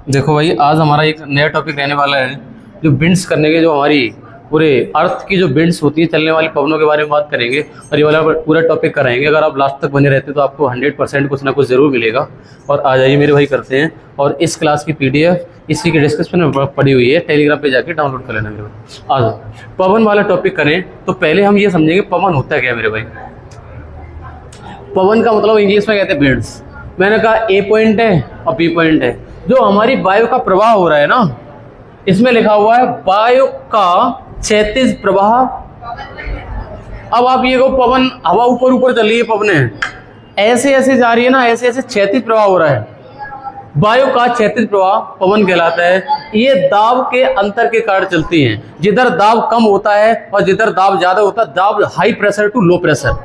देखो भाई, आज हमारा एक नया टॉपिक रहने वाला है, जो विंड्स करने के, जो हमारी पूरे अर्थ की जो विंड्स होती है, चलने वाली पवनों के बारे में बात करेंगे और ये वाला पूरा टॉपिक कराएंगे। अगर आप लास्ट तक बने रहते तो आपको 100% कुछ ना कुछ ज़रूर मिलेगा। और आ जाइए मेरे भाई, करते हैं। और इस क्लास की PDF इसी के डिस्क्रिप्शन में पड़ी हुई है, टेलीग्राम पे जाके डाउनलोड कर लेना मेरे भाई। आ जाओ, पवन वाला टॉपिक करें तो पहले हम ये समझेंगे पवन होता क्या मेरे भाई। पवन का मतलब इंग्लिश में कहते हैं विंड्स। मैंने कहा A पॉइंट है और B पॉइंट है। जो हमारी वायु का प्रवाह हो रहा है ना, इसमें लिखा हुआ है वायु का क्षैतिज प्रवाह। अब आप ये को पवन, हवा ऊपर ऊपर चल रही है, पवने ऐसे ऐसे जा रही है ना, ऐसे ऐसे क्षैतिज प्रवाह हो रहा है। वायु का क्षैतिज प्रवाह पवन कहलाता है। ये दाब के अंतर के कारण चलती हैं। जिधर दाब कम होता है और जिधर दाब ज्यादा होता है, दाब high pressure to low pressure,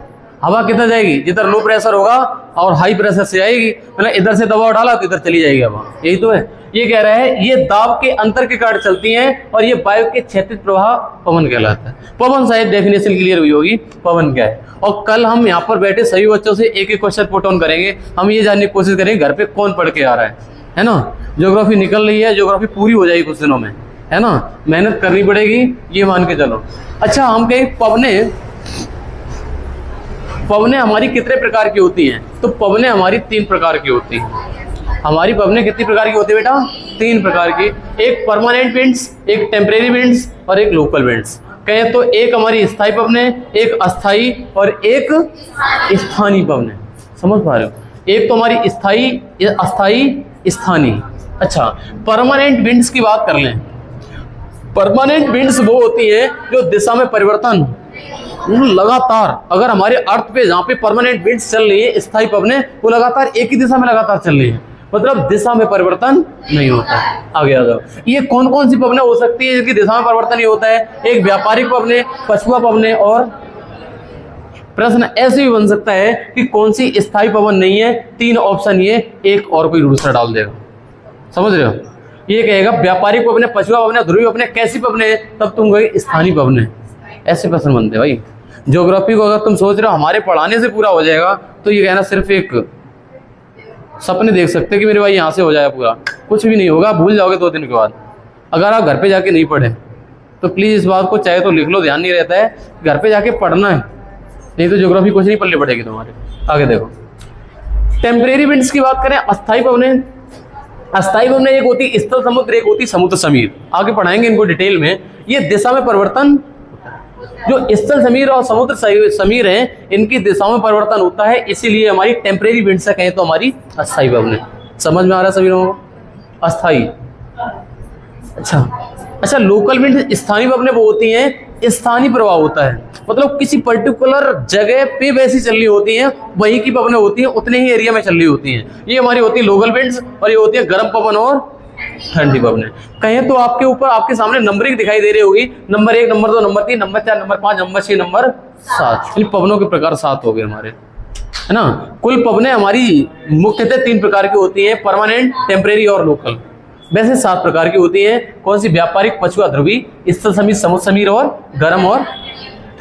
हवा कितना जाएगी, जिधर लो प्रेशर होगा और हाई प्रेशर से आएगी, मतलब इधर से दबाव डाला तो इधर चली जाएगी हवा। यही तो है, ये कह रहा है ये दाब के अंतर के कारण चलती हैं और ये वायु के क्षैतिज प्रवाह पवन कहलाता है। पवन शायद डेफिनेशन क्लियर हुई होगी पवन क्या है। और कल हम यहाँ पर बैठे सभी बच्चों से एक एक क्वेश्चन पुट ऑन करेंगे। हम ये जानने की कोशिश करेंगे घर पे कौन पढ़ के आ रहा है ना। ज्योग्राफी निकल रही है, ज्योग्राफी पूरी हो जाएगी कुछ दिनों में, है ना। मेहनत करनी पड़ेगी, ये मान के चलो। अच्छा, हम कहें पवनें हमारी कितने प्रकार की होती हैं, तो पवनें हमारी 3 प्रकार की होती हैं। हमारी पवनें कितनी प्रकार की होती है बेटा? 3 प्रकार की। एक परमानेंट विंड्स, एक टेम्परेरी विंड्स और एक लोकल विंड्स। कहें तो एक हमारी स्थायी पवनें, एक अस्थाई और एक स्थानीय पवनें। समझ पा रहे हो? एक तो हमारी स्थायी, अस्थाई, स्थानीय। अच्छा, परमानेंट विंड्स की बात कर लें। परमानेंट विंड्स वो होती है जो दिशा में परिवर्तन लगातार, अगर हमारे अर्थ पे जहाँ पे परमानेंट विंड्स चल रही है, स्थायी पवनें, वो लगातार एक ही दिशा में लगातार चल रही है, मतलब दिशा में परिवर्तन नहीं होता है। आगे आ जाओ। ये कौन कौन सी पवनें हो सकती है जिनकी दिशा में परिवर्तन नहीं होता है? एक व्यापारिक पवनें, पछुआ पवनें, और प्रश्न ऐसे भी बन सकता है कि कौन सी स्थायी पवन नहीं है। 3 ऑप्शन, ये एक और कोई दूसरा डाल देगा। समझ रहे हो? ये कहेगा व्यापारिक पवनें, पछुआ पवनें, ध्रुवीय पवनें, कैसी पवनें, तब तुम कहोगे स्थानीय पवनें। ऐसे प्रश्न बनते भाई। ज्योग्राफी को अगर तुम सोच रहे हो हमारे पढ़ाने से पूरा हो जाएगा, तो ये कहना सिर्फ एक सपने देख सकते कि मेरे भाई यहाँ से हो जाएगा पूरा, कुछ भी नहीं होगा, भूल जाओगे 2 दिन के बाद। अगर आप घर पे जाके नहीं पढ़े तो प्लीज़ इस बात को चाहे तो लिख लो, ध्यान नहीं रहता है, घर पे जाके पढ़ना है, नहीं तो ज्योग्राफी कुछ नहीं पढ़नी पड़ेगी तुम्हारे। आगे देखो, टेम्परेरी विंड्स की बात करें, अस्थायी पवनें। अस्थायी पवनें एक होती स्थल समुद्र, एक होती समुद्र समीर। आगे पढ़ाएंगे इनको डिटेल में। ये दिशा में परिवर्तन, जो स्थल समीर और समुद्र समीर हैं, इनकी दिशा में परिवर्तन होता है, इसीलिए हमारी टेम्परेरी विंड से कहें तो हमारी अस्थायी पवनें। समझ में आ रहा है सभी लोगों को? अस्थायी। अच्छा, लोकल विंड, स्थानीय पवनें वो होती हैं, स्थानीय प्रवाह होता है, मतलब किसी पर्टिकुलर जगह पे वैसी चल रही होती हैं, वहीं की पवनें होती हैं, उतने ही एरिया में चल रही होती हैं। ये हमारी होती है लोकल विंड्स, और ये होती है गर्म पवन और ठंडी पवनें। कहें तो आपके ऊपर, आपके सामने नंबरिंग दिखाई दे रही होगी, number 1, number 2, number 3, number 4, number 5, number 6, number 7। इन पवनों के प्रकार 7 हो गए हमारे, है ना। कुल पवनें हमारी मुख्यतः 3 प्रकार की होती हैं, परमानेंट, टेम्परेरी और लोकल। वैसे 7 प्रकार की होती हैं। कौन सी? व्यापारिक, पछुआ, ध्रुवी, स्थल समीर, समुद्र समीर और गर्म और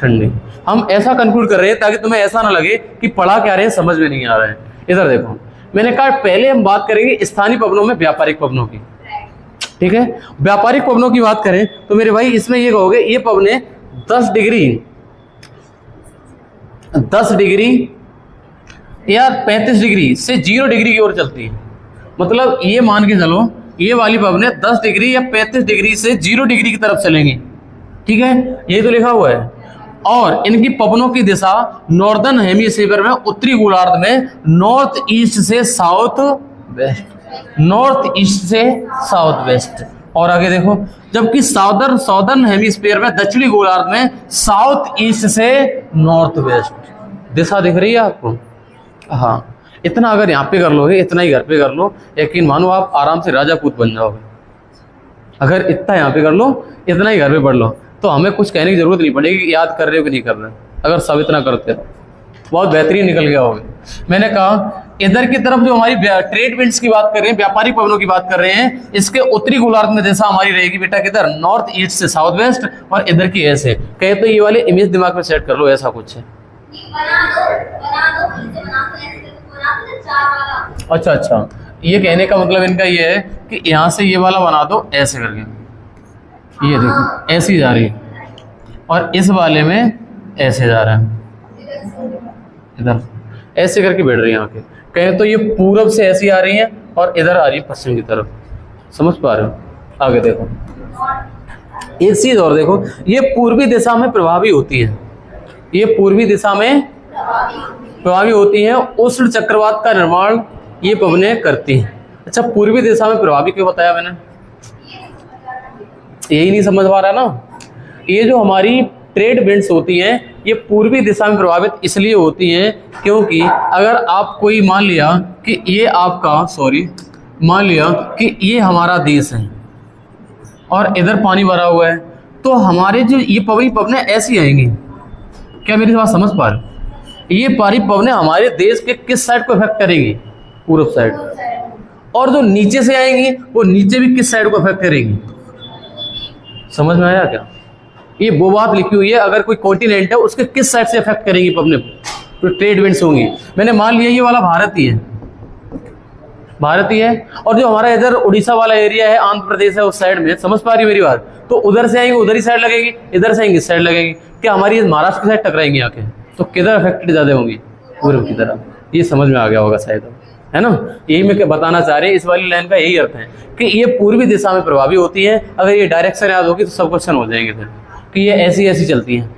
ठंडी। हम ऐसा कंक्लूड कर रहे हैं ताकि तुम्हें ऐसा ना लगे कि पढ़ा क्या रहे हैं, समझ में नहीं आ रहा है। इधर देखो, मैंने कहा पहले हम बात करेंगे स्थानीय पवनों में व्यापारिक पवनों की, ठीक है। व्यापारिक पवनों की बात करें तो मेरे भाई इसमें ये कहोगे, ये पवनें 10 डिग्री या 35 डिग्री से 0 डिग्री की ओर चलती है। मतलब ये मान के चलो, ये वाली पवनें 10 डिग्री या 35 डिग्री से 0 डिग्री की तरफ चलेंगी, ठीक है, ये तो लिखा हुआ है। और इनकी पवनों की दिशा नॉर्दर्न हेमिस्फीयर में, उत्तरी गोलार्ध में, नॉर्थ ईस्ट से साउथ वेस्ट, नॉर्थ ईस्ट से साउथ वेस्ट। और आगे देखो, जबकि साउदर्न हेमिस्फीयर में, दक्षिणी गोलार्ध में, साउथ ईस्ट से नॉर्थ वेस्ट। दिशा दिख रही है आपको? हाँ, इतना अगर यहाँ पे कर लोगे, इतना ही घर पे कर लो, यकीन मानो आप आराम से राजापूत बन जाओगे। अगर इतना यहाँ पे कर लो, इतना ही घर पे पढ़ लो, तो हमें कुछ कहने की जरूरत नहीं पड़ेगी कि याद कर रहे हो कि नहीं कर रहे। अगर सब इतना करते हो बहुत बेहतरीन निकल गया होगा। मैंने कहा इधर की तरफ जो हमारी ट्रेड विंड्स की बात कर रहे हैं, व्यापारिक पवनों की बात कर रहे हैं, इसके उत्तरी गोलार्ध में दिशा हमारी रहेगी बेटा किधर? नॉर्थ ईस्ट से साउथ वेस्ट। और इधर की ऐसे कहे तो ये वाले इमेज दिमाग में सेट कर लो, ऐसा कुछ है। अच्छा अच्छा, ये कहने का मतलब इनका ये है कि यहाँ से ये वाला बना दो ऐसे करके, ये देखो ऐसी जा रही है, और इस वाले में ऐसे जा रहा है, इधर ऐसे करके बैठ रही है आंखें। कहें तो ये पूरब से ऐसी आ रही हैं और इधर आ रही है पश्चिम की तरफ। समझ पा रहे हो? आगे देखो, एक चीज और देखो, ये पूर्वी दिशा में प्रभावी होती है, ये पूर्वी दिशा में प्रभावी होती हैं। उष्ण चक्रवात का निर्माण ये पवनें करती हैं। अच्छा, पूर्वी दिशा में प्रभावी क्यों बताया मैंने? यही नहीं समझ पा रहा ना? ये जो हमारी ट्रेड विंड्स होती हैं ये पूर्वी दिशा में प्रभावित इसलिए होती हैं क्योंकि अगर आप कोई मान लिया कि ये आपका मान लिया कि ये हमारा देश है और इधर पानी भरा हुआ है, तो हमारे जो ये पवनें ऐसी आएंगी। क्या मेरी बात समझ पा रहे? ये पारी पवनें हमारे देश के किस साइड को इफेक्ट करेंगी? पूर्व साइड। और जो नीचे से आएंगी वो नीचे भी किस साइड को इफेक्ट करेंगी? समझ में आया क्या? ये वो बात लिखी हुई है, अगर कोई कॉन्टिनेंट है उसके किस साइड से इफेक्ट करेंगी पवनें, तो ट्रेड विंड्स होंगी। मैंने मान लिया ये वाला भारत ही है, और जो हमारा इधर उड़ीसा वाला एरिया है, आंध्र प्रदेश है उस साइड में, समझ पा रही है मेरी बात? तो उधर से आएंगे उधर ही साइड लगेगी, इधर से आएंगे इस साइड लगेगी। क्या हमारी महाराष्ट्र की साइड टकराएंगी आके, तो किधर अफेक्टेड ज्यादा होंगी? पूर्व की तरफ। ये समझ में आ गया होगा शायद, है ना? यही मैं बताना चाह रहे हैं, इस वाली लाइन का यही अर्थ है कि ये पूर्वी दिशा में प्रभावी होती है। अगर ये डायरेक्शन याद होगी तो सब क्वेश्चन हो जाएंगे फिर, कि ये ऐसी ऐसी चलती हैं,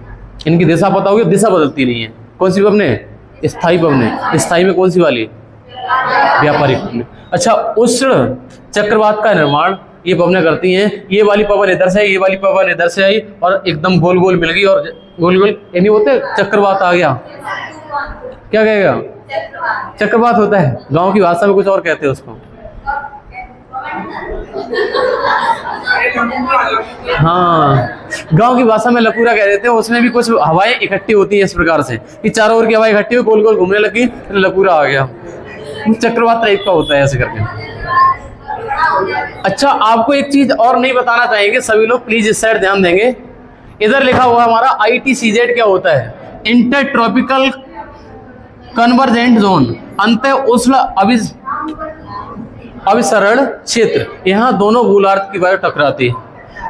इनकी दिशा पता होगी, दिशा बदलती नहीं है। कौन सी पवनें? स्थायी पवनें। स्थायी में कौन सी वाली? व्यापारिक पवनें। अच्छा, उष्ण चक्रवात का निर्माण ये पवनें करती हैं। ये वाली पवन इधर से आई, ये वाली पवन इधर से आई और एकदम गोल गोल मिल गई, और गोल गोल यानी होते चक्रवात आ गया। क्या कहेगा? चक्रवात होता है। गांव की भाषा में कुछ और कहते हैं उसको। हाँ, गांव की भाषा में लपूरा कह देते हैं। उसमें भी कुछ हवाएं इकट्ठी होती है इस प्रकार से कि चारों ओर की हवाएं इकट्ठी हुई, गोल गोल घूमने लगी, फिर लपूरा आ गया। चक्रवात टाइप का होता है ऐसे करके। अच्छा, आपको एक चीज और नहीं बताना चाहेंगे सभी लोग, प्लीज इस साइड ध्यान देंगे। इधर लिखा हुआ हमारा ITCZ क्या होता है? इंटर ट्रॉपिकल कन्वर्जेंट जोन, अंत उष्ण अभिसरण क्षेत्र। यहाँ दोनों गोलार्ध की वायु टकराती है।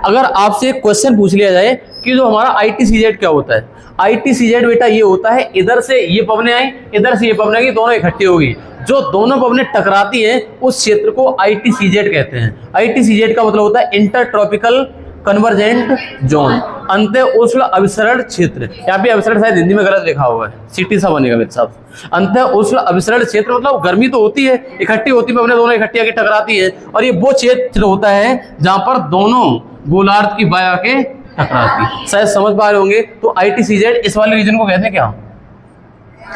अगर आपसे एक क्वेश्चन पूछ लिया जाए कि जो हमारा ITCZ क्या होता है? ITCZ बेटा ये होता है, इधर से ये पवनें आई, इधर से ये पवनें आई, दोनों इकट्ठी होगी, जो दोनों पवनें टकराती हैं उस क्षेत्र को ITCZ कहते हैं। ITCZ का मतलब होता है इंटर ट्रॉपिकल कन्वर्जेंट जोन, अंत उष्ण अभिसरण क्षेत्र। यहाँ पे अभिसरण शायद हिंदी में गलत लिखा हुआ है, सिटी सा बनेगा मेरे साथ। अंत उष्ण अभिसरण क्षेत्र मतलब गर्मी तो होती है, इकट्ठी होती है, दोनों इकट्ठी आके टकराती है, और ये वो क्षेत्र होता है जहां पर दोनों गोलार्ध की वायु आके टकराती। शायद समझ पा रहे होंगे। तो ITCZ इस वाले रीजन को कहते हैं क्या?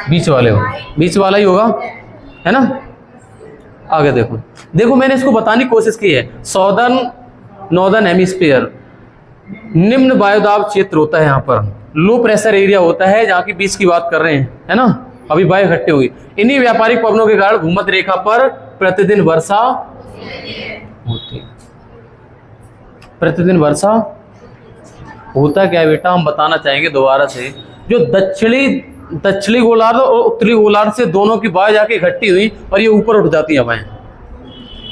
बीच वाले हो, बीच वाला ही होगा, है ना? आगे देखो, देखो मैंने इसको बताने की कोशिश की है। नॉर्दर्न हेमिस्फीयर निम्न वायुदाब क्षेत्र होता है, यहाँ पर लो प्रेशर एरिया होता है, जहाँ की बीच की बात कर रहे हैं, है ना? अभी वायु इकट्ठी होगी। इन्हीं व्यापारिक पवनों के कारण भूमध्य रेखा पर प्रतिदिन वर्षा होती है। प्रतिदिन वर्षा होता क्या है बेटा, हम बताना चाहेंगे दोबारा से। जो दक्षिणी गोलार्ध और उत्तरी गोलार्ध से दोनों की वायु जाके इकट्ठी हुई और ये ऊपर उठ जाती है हवाएं,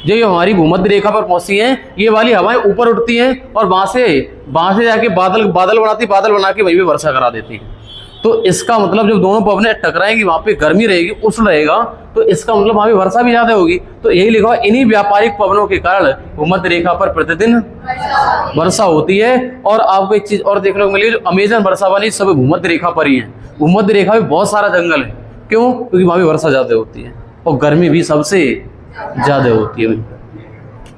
जो ये हमारी भूमध्य रेखा पर पहुंचती हैं, ये वाली हवाएं ऊपर उठती हैं और वहां से जाके बादल बना के वहीं पे वर्षा करा देती है। तो इसका मतलब जब दोनों पवनें टकराएंगी वहां पे गर्मी रहेगी, उष्ण रहेगा, तो इसका मतलब वहां पे वर्षा भी ज्यादा होगी। तो यही लिखा, इन्हीं व्यापारिक पवनों के कारण भूमध्य रेखा पर प्रतिदिन वर्षा होती है। और आपको एक चीज और देखने को मिली, जो अमेजन वर्षा वाली सब भूमध्य रेखा पर ही है। भूमध्य रेखा में बहुत सारा जंगल है, क्यों? क्योंकि वहां भी वर्षा ज्यादा होती है और गर्मी भी सबसे ज्यादा होती है।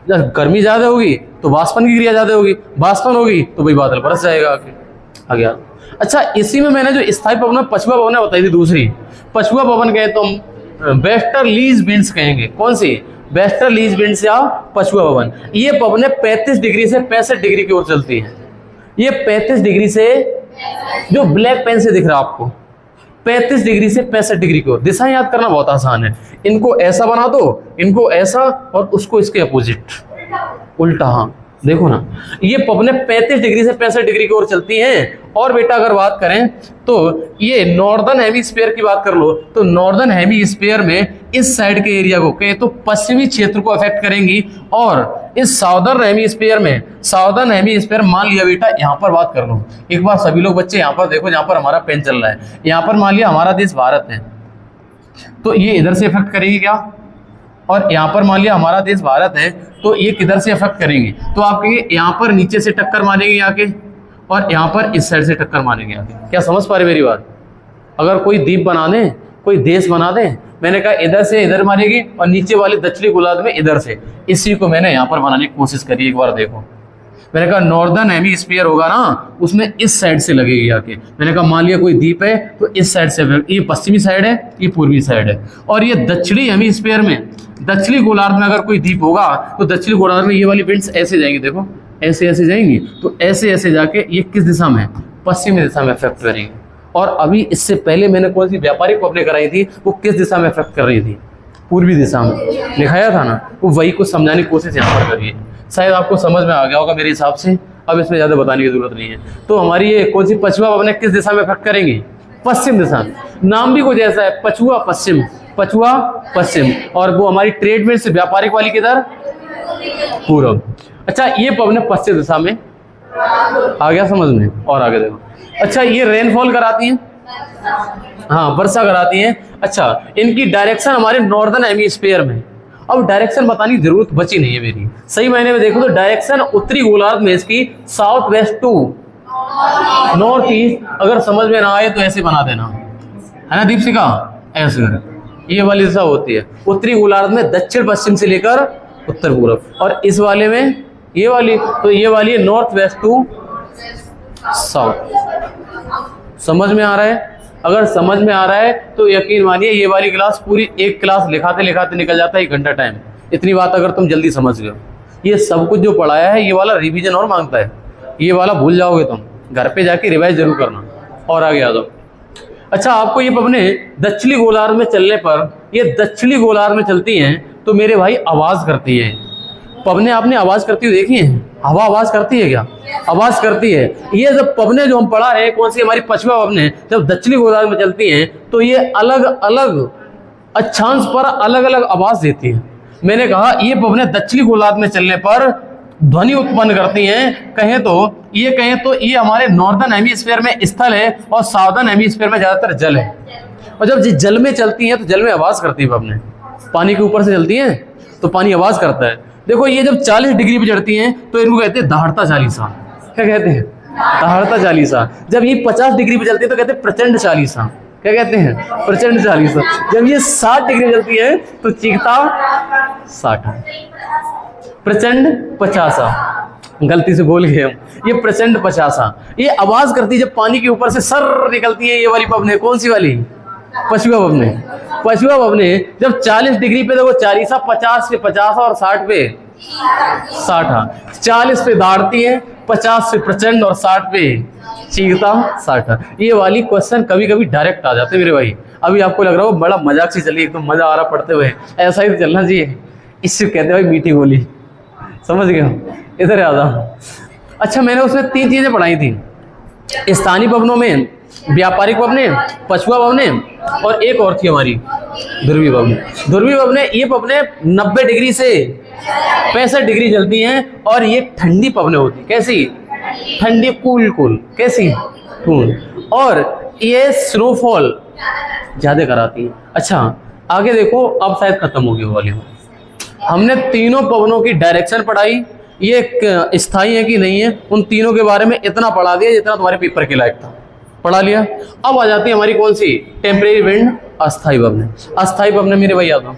जब गर्मी ज्यादा होगी तो वाष्पन की क्रिया ज्यादा होगी, वाष्पन होगी तो भाई बादल बरस जाएगा आगे। अच्छा, इसी में मैंने जो स्थायी पवन पछुआ पवन बताई थी, दूसरी पछुआ पवन कहे तो हम वेस्टर्लीज विंड्स कहेंगे। कौन सी? वेस्टर्लीज विंड्स या पछुआ पवन। ये पवनें 35 डिग्री से 65 डिग्री की ओर चलती हैं। ये 35 डिग्री से, जो ब्लैक पेन से दिख रहा है आपको, 35 डिग्री से 65 डिग्री की ओर। दिशा याद करना बहुत आसान है। इनको ऐसा बना दो, इनको ऐसा, और उसको इसके अपोजिट, उल्टा। हाँ, देखो ना, ये पवने 35 डिग्री से 65 डिग्री की ओर चलती हैं। और बेटा अगर बात करें तो ये नॉर्दर्न हेमिस्फीयर की बात कर लो तो नॉर्दर्न हेमिस्फीयर में इस साइड के एरिया को कहे तो पश्चिमी क्षेत्र को अफेक्ट करेंगी। और इस साउदर्न हेमिस्फीयर मान लिया बेटा, यहाँ पर बात कर लो एक बार सभी लोग बच्चे, यहाँ पर देखो, यहाँ पर हमारा पेन चल रहा है, यहाँ पर मान लिया हमारा देश भारत है, तो ये इधर से इफेक्ट करेगी क्या? और यहाँ पर मान लिया हमारा देश भारत है, तो ये किधर से इफेक्ट करेंगे? तो आप कहेंगे यहाँ पर नीचे से टक्कर मारेंगे आके, और यहाँ पर इस साइड से टक्कर मारेंगे आके। क्या समझ पा रहे मेरी बात? अगर कोई द्वीप बना दें, कोई देश बना दें, मैंने कहा इधर से इधर मारेगी और नीचे वाले दक्षिणी गोलार्ध में इधर से, इसी को मैंने यहाँ पर बनाने की कोशिश करी। एक बार देखो, मैंने कहा नॉर्दर्न हेमिस्फीयर होगा ना, उसमें इस साइड से लगेगी आके। मैंने कहा मान लिया कोई द्वीप है तो इस साइड से, ये पश्चिमी साइड है, ये पूर्वी साइड है। और ये दक्षिणी हेमिस्फीयर में, दक्षिणी गोलार्ध में अगर कोई द्वीप होगा तो दक्षिणी गोलार्ध में ये वाली विंड्स ऐसे जाएंगी, देखो ऐसे ऐसे जाएंगी, तो ऐसे ऐसे जाके ये किस दिशा में? पश्चिमी दिशा में इफेक्ट करेंगे। और अभी इससे पहले मैंने कौन सी व्यापारिक पवनें कराई थी, वो किस दिशा में इफेक्ट कर रही थी? पूर्वी दिशा में दिखाया था ना, वो वही कुछ समझाने की कोशिश यहाँ पर करिए। शायद आपको समझ में आ गया होगा मेरे हिसाब से, अब इसमें ज़्यादा बताने की जरूरत नहीं है। तो हमारी ये कौन सी पछुआ पवनें किस दिशा में इफेक्ट करेंगी? पश्चिम दिशा। नाम भी कुछ ऐसा है, पछुआ पश्चिम, पछुआ पश्चिम। और वो हमारी ट्रेड में से व्यापारिक वाली किधर? पूर्व। अच्छा, ये पवनें पश्चिम दिशा में आ गया समझ में? और आगे देखो, अच्छा ये रेनफॉल कराती हैं, हाँ वर्षा कराती हैं। अच्छा, इनकी डायरेक्शन हमारे नॉर्दर्न हेमिस्फीयर में। अब डायरेक्शन बताने की जरूरत बची नहीं है मेरी, सही मायने में देखो तो डायरेक्शन उत्तरी गोलार्ध में इसकी south west to north east. अगर समझ में ना आए तो ऐसे बना देना, है ना दीपशिका, ऐसे ये वाली दिशा होती है उत्तरी गोलार्ध में, दक्षिण पश्चिम से लेकर उत्तर पूर्व। और इस वाले में ये वाली, तो ये वाली नॉर्थ वेस्ट टू साउथ। समझ में आ रहा है? अगर समझ में आ रहा है तो यकीन मानिए ये वाली क्लास पूरी एक क्लास लिखाते लिखाते निकल जाता है 1 घंटा टाइम। इतनी बात अगर तुम जल्दी समझ गए। ये सब कुछ जो पढ़ाया है ये वाला रिवीजन और मांगता है, ये वाला भूल जाओगे तुम, घर पे जाके रिवाइज जरूर करना। और आगे आ जाओ। अच्छा, आपको ये पवनें दक्षिणी गोलार्ध में चलने पर, ये दक्षिणी गोलार्ध में चलती हैं तो मेरे भाई आवाज करती है। पवनें आपने आवाज करती हुई देखी हैं? हवा आवाज करती है क्या? आवाज करती है। ये जब पवनें जो हम पढ़ा है कौन सी हमारी पछुआ पवनें, जब दक्षिणी गोलार्ध में चलती हैं तो ये अलग अलग अक्षांश पर अलग अलग आवाज देती है। मैंने कहा ये पवनें दक्षिणी गोलार्ध में चलने पर ध्वनि उत्पन्न करती हैं। कहें तो ये हमारे नॉर्दर्न हेमिस्फीयर में स्थल है और साउदर्न हेमिस्फीयर में ज्यादातर जल है। और जब जल में चलती हैं तो जल में आवाज करती है पवनें। पानी के ऊपर से चलती हैं तो पानी आवाज करता है। देखो ये जब 40 डिग्री पे चढ़ती हैं तो इनको कहते हैं दहाड़ता चालीसा। क्या कहते हैं? दहाड़ता चालीसा। जब ये 50 डिग्री पे चलती है तो कहते हैं प्रचंड चालीसा। क्या कहते हैं? प्रचंड चालीसा। जब ये 60 डिग्री चलती है तो चीखता 60, प्रचंड 50। गलती से बोल गए हम, ये प्रचंड 50। ये आवाज करती है जब पानी के ऊपर से सर निकलती है। ये वाली पवनें कौन सी वाली? पछुआ पवनें। पछुआ पवनें जब 40 डिग्री पे देखो चालीसा, 50 पे 50 और 60 पे 60। 40 पे दाड़ती है, 50 पे प्रचंड और 60 पे चीखता 60। ये वाली क्वेश्चन कभी कभी डायरेक्ट आ जाते मेरे भाई। अभी आपको लग रहा हो बड़ा मजाक से चलिए, एकदम मजा आ रहा पढ़ते हुए, ऐसा ही चलना चाहिए। इससे कहते हैं भाई मीठी गोली। समझ गए? इधर आ जाओ। अच्छा, मैंने उसमें 3 चीजें पढ़ाई थी, स्थानीय पवनों में व्यापारिक पवनें, पछुआ पवनें और एक और थी हमारी ध्रुवीय पवनें। ध्रुवीय पवनें, ये पवनें 90 डिग्री से 65 डिग्री चलती हैं और ये ठंडी पवनें होती। कैसी? ठंडी, कूल। कैसी? कूल। और ये स्नोफॉल ज्यादा कराती है। अच्छा आगे देखो, अब शायद खत्म होगी वो वाली। हमने तीनों पवनों की डायरेक्शन पढ़ाई, ये स्थायी है कि नहीं है, उन तीनों के बारे में इतना पढ़ा दिया जितना तुम्हारे पेपर के लायक था, पढ़ा लिया। अब आ जाती है हमारी कौन सी? टेम्परेरी विंड, अस्थायी पवनें। अस्थायी पवनें मेरे भाई याद हो,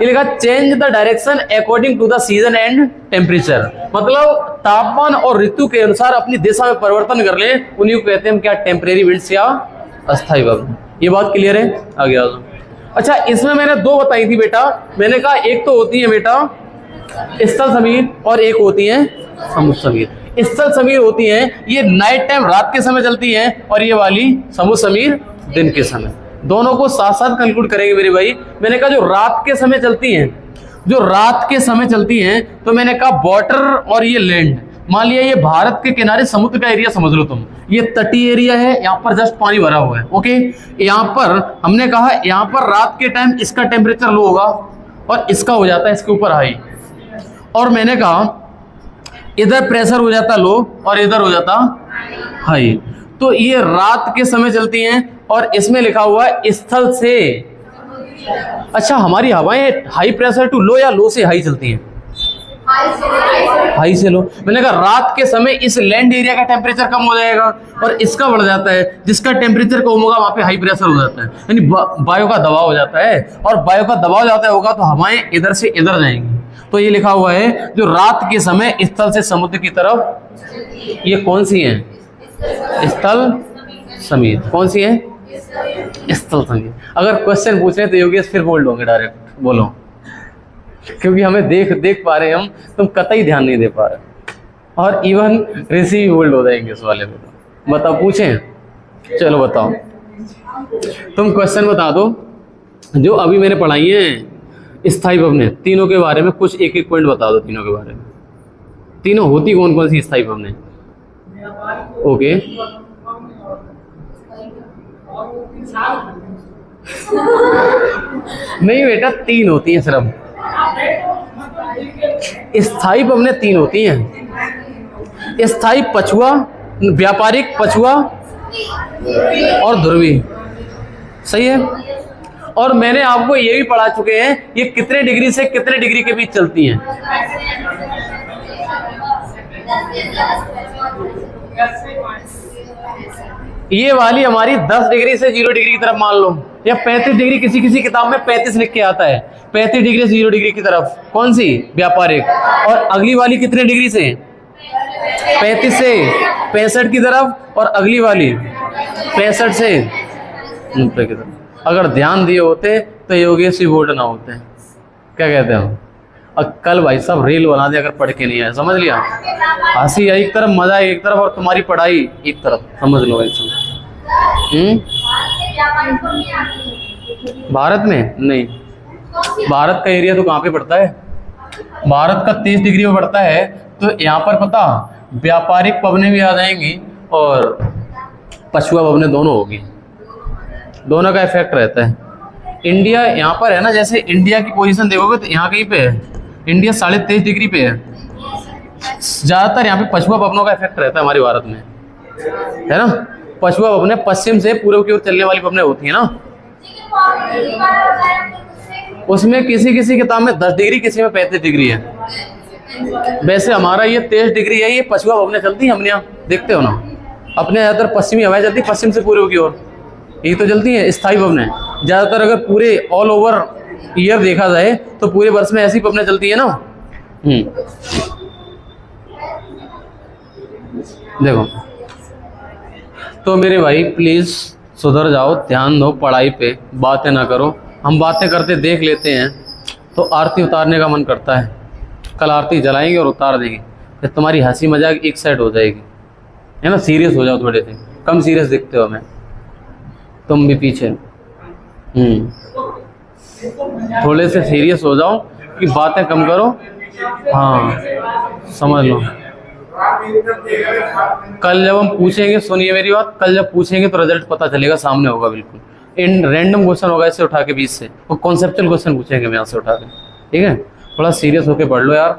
ये लिखा change the direction according to the season and temperature. मतलब तापमान और ऋतु के अनुसार अपनी दिशा में परिवर्तन कर ले, उन्हीं को कहते हैं क्या? टेम्परेरी विंड्स या अस्थायी पवनें। ये बात क्लियर है? आगे आ जाओ। अच्छा, इसमें मैंने 2 बताई थी बेटा। मैंने कहा एक तो होती है बेटा स्थल समीर और एक होती है समुद्र समीर। स्थल समीर होती है ये नाइट टाइम, रात के समय चलती है, और ये वाली समुद्र समीर दिन के समय। दोनों को साथ साथ कंक्लूड करेंगे मेरे भाई। मैंने कहा जो रात के समय चलती हैं जो रात के समय चलती हैं, तो मैंने कहा वाटर और ये लैंड। मान लिया ये भारत के किनारे समुद्र का एरिया समझ लो तुम, ये तटीय एरिया है, यहाँ पर जस्ट पानी भरा हुआ है। ओके, यहाँ पर हमने कहा यहाँ पर रात के टाइम इसका टेम्परेचर लो होगा और इसका हो जाता है इसके ऊपर हाई, और मैंने कहा इधर प्रेशर हो जाता लो और इधर हो जाता हाई। तो ये रात के समय चलती हैं और इसमें लिखा हुआ है स्थल से। अच्छा, हमारी हवाएं हाई प्रेशर टू लो या लो से हाई चलती हैं? हाई से लो। मैंने कहा रात के समय इस लैंड एरिया का टेम्परेचर कम हो जाएगा और इसका बढ़ जाता है, जिसका टेम्परेचर कम होगा वहां पे हाई प्रेशर हो जाता है, यानी वायु का दबाव हो जाता है, और वायु का दबाव ज्यादा होगा तो हवाएं इधर से इधर जाएंगी। तो ये लिखा हुआ है जो रात के समय स्थल से समुद्र की तरफ, ये कौन सी है? स्थल समीर। कौन सी है? स्थल समीर। अगर क्वेश्चन पूछ रहे तो योगेश फिर बोल दोगे डायरेक्ट, बोलो, क्योंकि हमें देख पा रहे हम, तुम कतई ध्यान नहीं दे पा रहे, और इवन ऋषि भी बोल्ड हो जाएंगे इस वाले में। बताओ, पूछें? चलो बताओ, तुम क्वेश्चन बता दो जो अभी मैंने पढ़ाई है स्थायी भवनें, तीनों के बारे में कुछ एक एक पॉइंट बता दो, तीनों के बारे में। तीनों होती कौन कौन सी स्थायी भवनें? ओके, नहीं बेटा, तीन होती हैं सिर्फ। स्थायी भवनें तीन होती हैं, स्थायी पछुआ, व्यापारिक पछुआ और ध्रुवी। सही है। और मैंने आपको ये भी पढ़ा चुके हैं ये कितने डिग्री से कितने डिग्री के बीच चलती हैं। ये वाली हमारी 10 डिग्री से 0 डिग्री की तरफ मान लो, या 35 डिग्री, किसी किसी किताब में 35 लिख के आता है, 35 डिग्री से 0 डिग्री की तरफ। कौन सी? व्यापारिक। और अगली वाली कितने डिग्री से? 35 से 65 की तरफ, और अगली वाली 65 से 90 की तरफ। अगर ध्यान दिए होते तो योगेश भी बोर्ड ना होते। क्या कहते हो? और कल भाई साहब रील बना दे अगर पढ़ के नहीं आए, समझ लिया? हंसी एक तरफ, मजा एक तरफ, और तुम्हारी पढ़ाई एक तरफ, समझ लो ऐसा। भारत में नहीं, भारत का एरिया तो कहाँ पे पड़ता है? भारत का 30 डिग्री में पड़ता है। तो यहाँ पर पता व्यापारिक भवनें भी आ जाएंगी और पछुआ भवनें दोनों होगी, दोनों का इफेक्ट रहता है। इंडिया यहाँ पर है ना, जैसे इंडिया की पोजीशन देखोगे तो यहाँ कहीं पे है, इंडिया 23.5 डिग्री पे है। ज़्यादातर यहाँ पे पछुआ भवनों का इफेक्ट रहता है हमारे भारत में, है ना। पछुआ भवनें पश्चिम से पूर्व की ओर चलने वाली भवनें होती है ना। उसमें किसी किसी किताब में 10 डिग्री, किसी में 35 डिग्री है। वैसे हमारा ये 23 डिग्री है। ये पछुआ भवनें चलती हैं हमने यहाँ, देखते हो ना, अपने ज़्यादातर पश्चिमी हवाएं चलती, पश्चिम से पूर्व की ओर, ये तो चलती है स्थायी भवनें। ज़्यादातर अगर पूरे ऑल ओवर ईयर देखा जाए तो पूरे वर्ष में ऐसी भवनें चलती है ना। देखो, तो मेरे भाई प्लीज़ सुधर जाओ, ध्यान दो पढ़ाई पे, बातें ना करो। हम बातें करते देख लेते हैं तो आरती उतारने का मन करता है। कल आरती जलाएंगे और उतार देंगे, फिर तुम्हारी हंसी मजाक एक साइड हो जाएगी, है ना। सीरियस हो जाओ थोड़े से, कम सीरियस दिखते हो हमें, तुम भी पीछे। थोड़े से सीरियस हो जाओ कि बातें कम करो। हाँ, समझ लो। कल जब हम पूछेंगे, सुनिए मेरी बात, कल जब पूछेंगे तो रिजल्ट पता चलेगा, सामने होगा बिल्कुल। इन रैंडम क्वेश्चन होगा इससे उठा के 20 से, वो कॉन्सेप्चुअल क्वेश्चन पूछेंगे यहाँ से उठा के, ठीक है। थोड़ा सीरियस होकर पढ़ लो यार,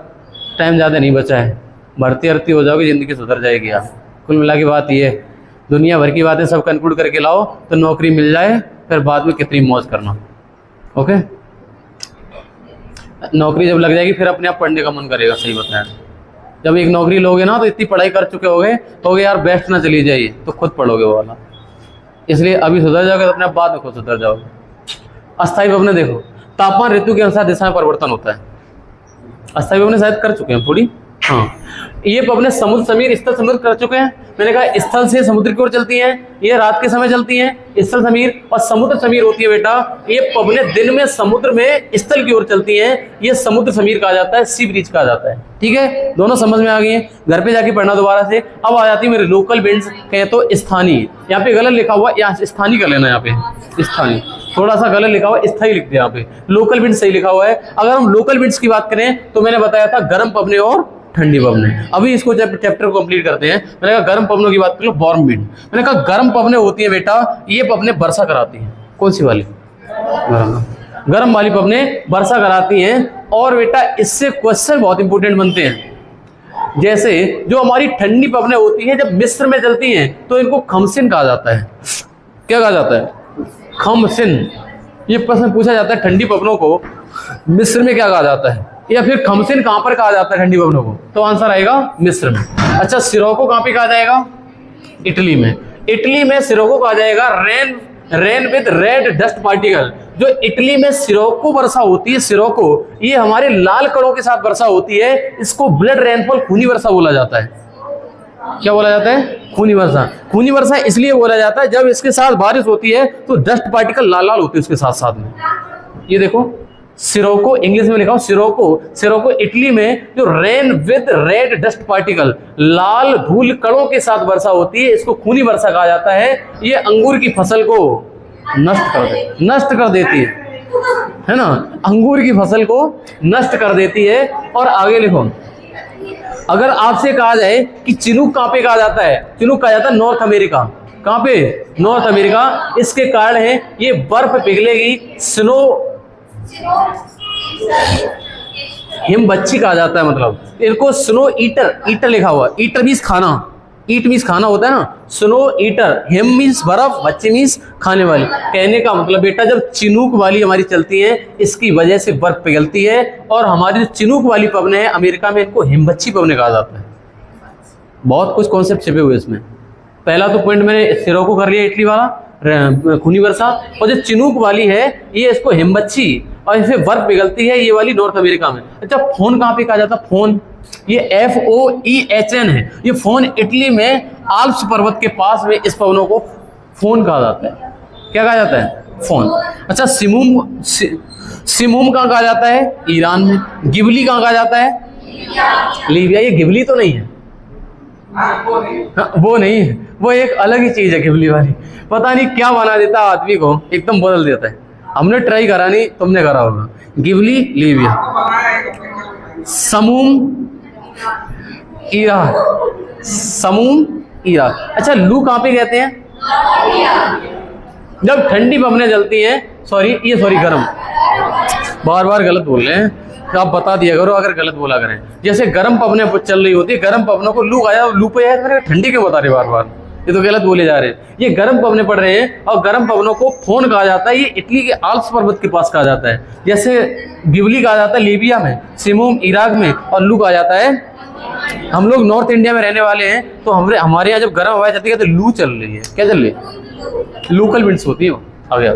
टाइम ज़्यादा नहीं बचा है। भर्ती हो जाओगे, ज़िंदगी सुधर जाएगी यार। कुल मिला की बात ये, दुनिया भर की बातें सब कंक्लूड करके लाओ तो नौकरी मिल जाए, फिर बाद में कितनी मौज करना। ओके, नौकरी जब लग जाएगी फिर अपने आप पढ़ने का मन करेगा। सही बताया, जब एक नौकरी लोगे ना तो इतनी पढ़ाई कर चुके होगे तो यार बेस्ट ना चली जाइए, तो खुद पढ़ोगे वो वाला। इसलिए अभी सुधर जाओगे तो अपने आप बाद में खुद सुधर जाओगे। अस्थायी भवनें देखो, तापमान ऋतु के अनुसार दिशा में परिवर्तन होता है। अस्थायी भवनें शायद कर चुके हैं थोड़ी। हाँ, ये भवनें समुद्र समीर, स्थल समुद्र कर चुके हैं। मैंने कहा स्थल से समुद्र की ओर चलती हैं, ये रात के समय चलती हैं स्थल समीर, और समुद्र समीर होती है बेटा ये भवनें दिन में समुद्र में स्थल की ओर चलती हैं, ये समुद्र समीर कहा जाता है, सी ब्रिज कहा जाता है। ठीक है, दोनों समझ में आ गई हैं। घर पे जाके पढ़ना दोबारा से। अब आ जाती है मेरे लोकल विंड्स, कहें तो स्थानीय। यहाँ पे गलत लिखा हुआ, यहाँ स्थानीय कर लेना, यहाँ पे स्थानीय। थोड़ा सा गलत लिखा हुआ है, स्थायी लिख दिया यहाँ पे, लोकल विंड सही लिखा हुआ है। अगर हम लोकल विंड्स की बात करें तो मैंने बताया था गर्म पवने और ठंडी पवने। अभी इसको जब चैप्टर को कंप्लीट करते हैं, मैंने कहा गर्म पवनों की बात कर लो, वार्म विंड। मैंने कहा गर्म पवने होती है बेटा, ये पवने वर्षा कराती हैं। कौन सी वाली? गर्म वाली पवने वर्षा कराती हैं। और बेटा इससे क्वेश्चन बहुत इंपॉर्टेंट बनते हैं। जैसे जो हमारी ठंडी पवने होती हैं, जब मिस्र में चलती हैं तो इनको खमसिन कहा जाता है। क्या कहा जाता है? खमसिन। ये प्रश्न पूछा जाता है, ठंडी पवनों को मिस्र में क्या कहा जाता है, या फिर खमसिन कहां पर कहा जाता है ठंडी पवनों को? तो आंसर आएगा मिस्र में। अच्छा, सिरोको कहां पे कहा जाएगा? इटली में। इटली में सिरोको कहा जाएगा rain with red dust particle. जो इटली में सिरोको वर्षा होती है, सिरोको, ये हमारे लाल कणों के साथ वर्षा होती है। इसको ब्लड रेनफॉल, खूनी वर्षा बोला जाता है। क्या बोला जाता है? खूनी वर्षा। खूनी वर्षा इसलिए बोला जाता है जब इसके साथ बारिश होती है तो डस्ट पार्टिकल लाल लाल होते हैं उसके साथ साथ में। ये देखो सिरोको, इंग्लिश में लिखा हो सिरोको। सिरोको इटली में जो rain with red dust particle, लाल धूल कणों के साथ वर्षा होती है, इसको खूनी वर्षा कहा जाता है। ये अंगूर की फसल को नष्ट कर देती है ना, अंगूर की फसल को नष्ट कर देती है। और आगे लिखो, अगर आपसे कहा जाए कि चिनूक कहां पे कहा जाता है? चिनूक कहा जाता है नॉर्थ अमेरिका। कहां पे? North America. इसके कारण है ये बर्फ पिघलेगी, स्नो, हिमबच्ची कहा जाता है। मतलब इनको स्नो ईटर लिखा हुआ, ईटर मीन्स खाना, ईट मीन्स खाना होता है ना, स्नो ईटर, हिम मीन्स बर्फ, बच्ची मीन्स खाने वाली। कहने का मतलब बेटा जब चिनूक वाली हमारी चलती है इसकी वजह से बर्फ पिघलती है, और हमारी जो चिनूक वाली पवने हैं अमेरिका में इनको हिमबच्ची पवने कहा जाता है। बहुत कुछ कॉन्सेप्ट छिपे हुए इसमें। पहला तो पॉइंट मैंने सिरोको कर लिया, इटली वाला खूनी वर्षा, और जो चिनूक वाली है ये इसको हिमबच्ची, और इसे बर्फ पिघलती है, ये वाली नॉर्थ अमेरिका में। अच्छा, फोन कहाँ पे कहा जाता है? फोन, ये FOEHN है। ये फोन इटली में आल्प्स पर्वत के पास में इस पवनों को फोन कहा जाता है। क्या कहा जाता है? फोन। अच्छा, सिमुम कहाँ कहा जाता है? ईरान में। गिबली कहाँ कहा जाता है? लीबिया। ये गिबली तो नहीं है, हाँ, वो नहीं है, वो एक अलग ही चीज है गिबली वाली। पता नहीं क्या बना देता है आदमी को, एकदम बदल देता है। हमने ट्राई करा नहीं, तुमने करा होगा। Ghibli Libya, simoom Iraq, simoom Iraq. अच्छा, लू कहाँ पे कहते हैं? जब ठंडी पवनें चलती हैं, गरम, बार बार गलत बोल रहे हैं, तो आप बता दिया करो अगर गलत बोला करें। जैसे गर्म पवनें चल रही होती है, गर्म पवनों को लू आया, लू पे आया, मैंने ठंडी क्यों बता रहे बार बार, ये तो गलत बोले जा रहे हैं। ये गर्म पवनें पड़ रहे हैं, और गर्म पवनों को फोन कहा जाता है। ये इटली के आल्प्स पर्वत के पास कहा जाता है। जैसे गिबली कहा जाता है लीबिया में, सिमुम इराक में, और लू कहा जाता है, हम लोग नॉर्थ इंडिया में रहने वाले हैं तो हमारे यहाँ जब गर्म हवाएं चलती है तो लू चल रही है। क्या चल रही है? लोकल विंड्स होती है वो। आगे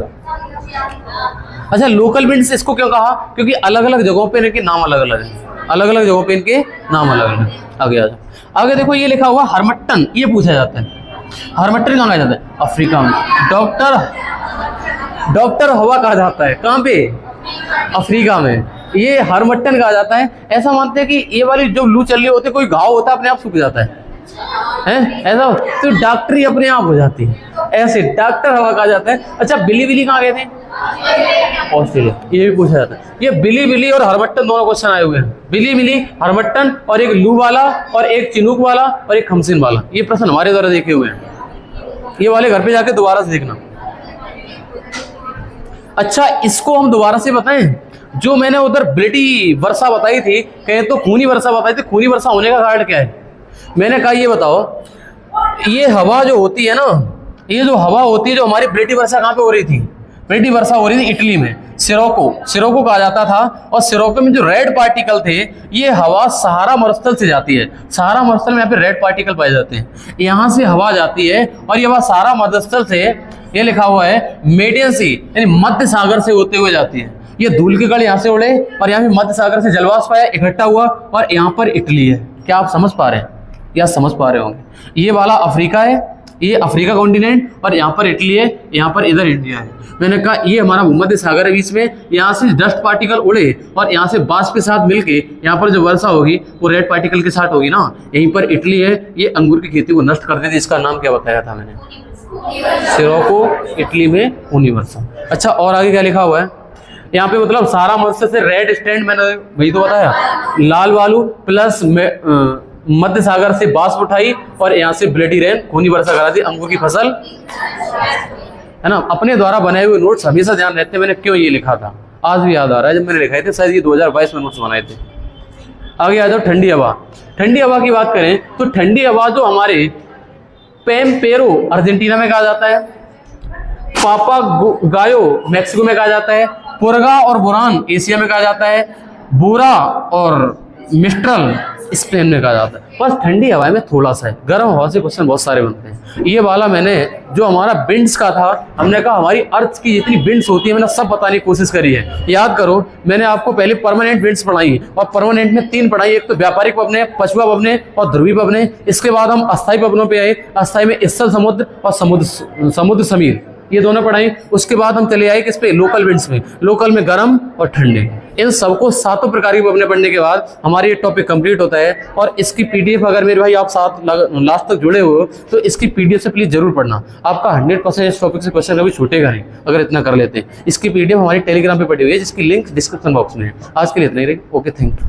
अच्छा, लोकल विंड्स इसको क्यों कहा? क्योंकि अलग अलग जगहों पे इनके नाम अलग अलग है, अलग अलग जगहों पे इनके नाम अलग अलग है। आगे आ जाओ। आगे देखो, ये लिखा हुआ हरमट्टन, ये पूछा जाता है। हरमट्टन कहाँ कहा जाता है? अफ्रीका में। डॉक्टर हवा कहा जाता है, कहाँ पे? अफ्रीका में। ये हरमट्टन कहा जाता है। ऐसा मानते हैं कि ये वाली जो लू चल रही होती है, कोई घाव होता है अपने आप सूख जाता है, ऐसा, तो डॉक्टरी अपने आप हो जाती है, ऐसे डॉक्टर हवा कहा जाता है। अच्छा, बिली बिली कहाँ गए थे? ऑस्ट्रेलिया। ये भी पूछा जाता है। ये बिली बिली और हरमट्टन दोनों क्वेश्चन आए हुए हैं। बिली बिली, हरमट्टन, और एक लू वाला, और एक चिनूक वाला, और एक खमसिन वाला। ये प्रश्न हमारे द्वारा देखे हुए हैं। ये वाले घर पे जाके दोबारा से देखना। अच्छा, इसको हम दोबारा से बताएं। जो मैंने उधर ब्लिटी वर्षा बताई थी, कहें तो खूनी वर्षा बताई थी, खूनी वर्षा होने का कारण क्या है? मैंने कहा ये बताओ, ये हवा जो होती है ना, ये जो हवा होती है, जो हमारी ब्लिटी वर्षा कहाँ पे हो रही थी? ब्लिटी वर्षा हो रही थी इटली में, सिरोको कहा जाता था। और सिरोको में जो रेड पार्टिकल थे, ये हवा सहारा मरुस्थल से जाती है। सहारा मरुस्थल में यहाँ पे रेड पार्टिकल पाए जाते हैं। यहाँ से हवा जाती है, और ये हवा सहारा मरुस्थल से, ये लिखा हुआ है मेडियन सी, यानी मध्य सागर से होते हुए जाती है। ये धूल के कण यहाँ से उड़े, और यहाँ पे मध्य सागर से जलवाष्प आया, इकट्ठा हुआ, और यहाँ पर इटली है। क्या आप समझ पा रहे हैं? या समझ पा रहे होंगे। ये वाला अफ्रीका है, ये अफ्रीका कॉन्टिनेंट, और यहाँ पर इटली है, यहाँ पर इधर इंडिया है। मैंने कहा ये हमारा भूमध्य सागर है बीच में, यहाँ से डस्ट पार्टिकल उड़े, और यहाँ से बाष्प के साथ मिलके यहाँ पर जो वर्षा होगी वो रेड पार्टिकल के साथ होगी ना। यहीं पर इटली है, ये अंगूर की खेती को नष्ट कर देती। इसका नाम क्या बताया था मैंने? सिरोको, इटली में यूनिवर्सा। अच्छा, और आगे क्या लिखा हुआ है यहाँ पे, मतलब सारा मत्स्य से रेड स्टैंड, मैंने वही तो बताया, लाल वालू प्लस मध्य सागर से बाष्प उठाई और यहाँ से ब्लडी रेन खूनी वर्षा करा दी, अंगूर की फसल, है ना। अपने द्वारा बनाए हुए नोट्स हमेशा ध्यान रहते हैं, मैंने क्यों ये लिखा था, आज भी याद आ रहा है जब मैंने लिखाए थे, शायद ये 2022 में नोट्स बनाए थे। आगे आ जाओ, ठंडी हवा। ठंडी हवा की बात करें तो ठंडी हवा जो हमारे पेम्पेरो अर्जेंटीना में कहा जाता है, पापा गायो मैक्सिको में कहा जाता है, पुरगा और बुरान एशिया में कहा जाता है, बूरा और मिस्ट्रल स्पेन में कहा जाता है। बस ठंडी हवा में थोड़ा सा है, गर्म हवा से क्वेश्चन बहुत सारे बनते हैं। ये वाला मैंने जो हमारा विंड्स का था, हमने कहा हमारी अर्थ की जितनी विंड्स होती है मैंने सब बताने की कोशिश करी है। याद करो, मैंने आपको पहले परमानेंट विंड्स पढ़ाई और परमानेंट में 3 पढ़ाई, एक तो व्यापारिक पवने, पछुआ पवने और ध्रुवी पवने। इसके बाद हम अस्थायी पवनों पे आए, अस्थायी में ईसल समुद्र और समुद्र समीर, ये दोनों पढ़ाई। उसके बाद हम चले आए किस पे, लोकल विंड्स में, लोकल में गर्म और ठंडे। इन सबको 7 प्रकार की पवनें पढ़ने के बाद हमारी ये टॉपिक कंप्लीट होता है। और इसकी पीडीएफ, अगर मेरे भाई आप साथ लास्ट तक जुड़े हो तो इसकी पीडीएफ से प्लीज जरूर पढ़ना, आपका 100% इस टॉपिक से क्वेश्चन कभी छूटेगा नहीं अगर इतना कर लेते हैं। इसकी पीडीएफ हमारी टेलीग्राम पे पड़ी हुई है, जिसकी लिंक डिस्क्रिप्शन बॉक्स में है। आज के लिए इतना ही, ओके, थैंक यू।